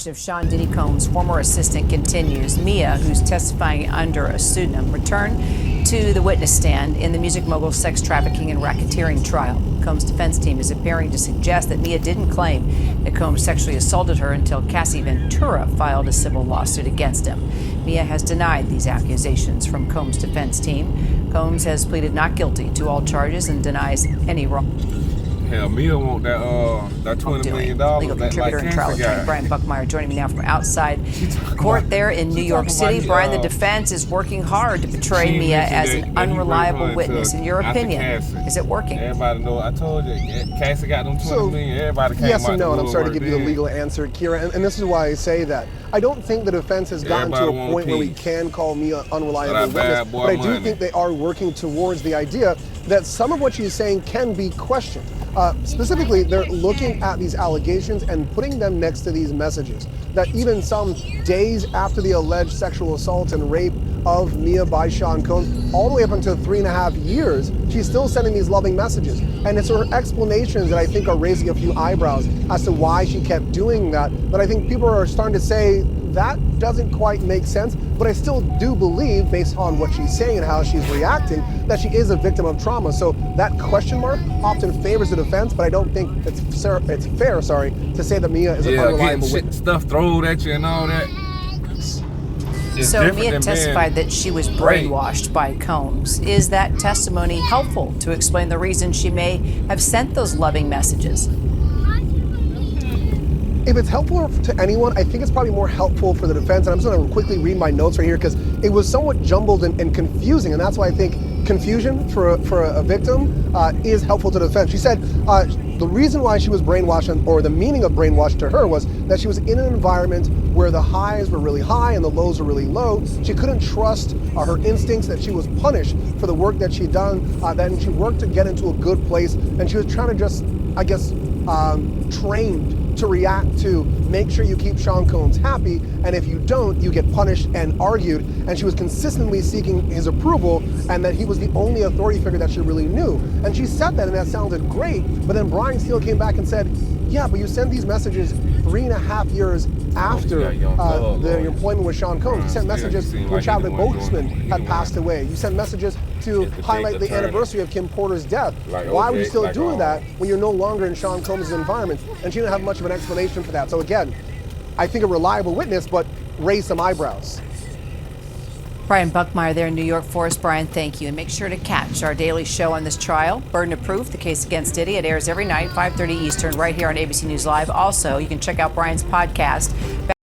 Of Sean Diddy Combs' former assistant continues. Mia, who's testifying under a pseudonym, returned to the witness stand in the music mogul's sex trafficking and racketeering trial. Combs' defense team is appearing to suggest that Mia didn't claim that Combs sexually assaulted her until Cassie Ventura filed a civil lawsuit against him. Mia has denied these accusations from Combs' defense team. Combs has pleaded not guilty to all charges and denies any wrong. Hell, Mia want that $20 million. Legal contributor and trial attorney Brian Buckmeyer joining me now from outside court there in New York City. Brian, the defense is working hard to portray Mia as an unreliable witness. In your opinion, is it working? Everybody know. I told you, Cassie got them $20 million. Everybody came yes out and no, and I'm sorry to give you the then. legal answer, Kira, and this is why I say that. I don't think the defense has gotten to a point where we can call Mia unreliable witness, but I do think they are working towards the idea that some of what she's saying can be questioned. Specifically, they're looking at these allegations and putting them next to these messages. That even some days after the alleged sexual assault and rape of Mia by Sean Combs, all the way up until 3.5 years, she's still sending these loving messages. And it's her explanations that I think are raising a few eyebrows as to why she kept doing that. But I think people are starting to say that doesn't quite make sense, but I still do believe, based on what she's saying and how she's reacting, that she is a victim of trauma. So that question mark often favors the defense, but I don't think it's fair, to say that Mia is an unreliable witness. Stuff thrown at you and all that. So Mia testified that she was brainwashed by Combs. Is that testimony helpful to explain the reason she may have sent those loving messages? If it's helpful to anyone, I think it's probably more helpful for the defense. And I'm just going to quickly read my notes right here because it was somewhat jumbled and confusing. And that's why I think confusion for a victim is helpful to the defense. She said the reason why she was brainwashed, or the meaning of brainwashed to her, was that she was in an environment where the highs were really high and the lows were really low. She couldn't trust her instincts, that she was punished for the work that she'd done, that she worked to get into a good place. And she was trying to just, I guess, trained to react to make sure you keep Sean Combs happy, and if you don't, you get punished and argued. And she was consistently seeking his approval, and that he was the only authority figure that she really knew. And she said that, and that sounded great, but then Brian Steele came back and said, yeah, but you sent these messages 3.5 years after your employment with Sean Combs. You sent messages when Chadwick Boseman had passed away. You sent messages to highlight the anniversary of Kim Porter's death. Why would you still do that when you're no longer in Sean Combs' environment? And she didn't have much of an explanation for that. So again, I think a reliable witness, but raise some eyebrows. Brian Buckmeyer there in New York for us. Brian, thank you. And make sure to catch our daily show on this trial, Burden of Proof, the case against Diddy. It airs every night, 5:30 Eastern, right here on ABC News Live. Also, you can check out Brian's podcast,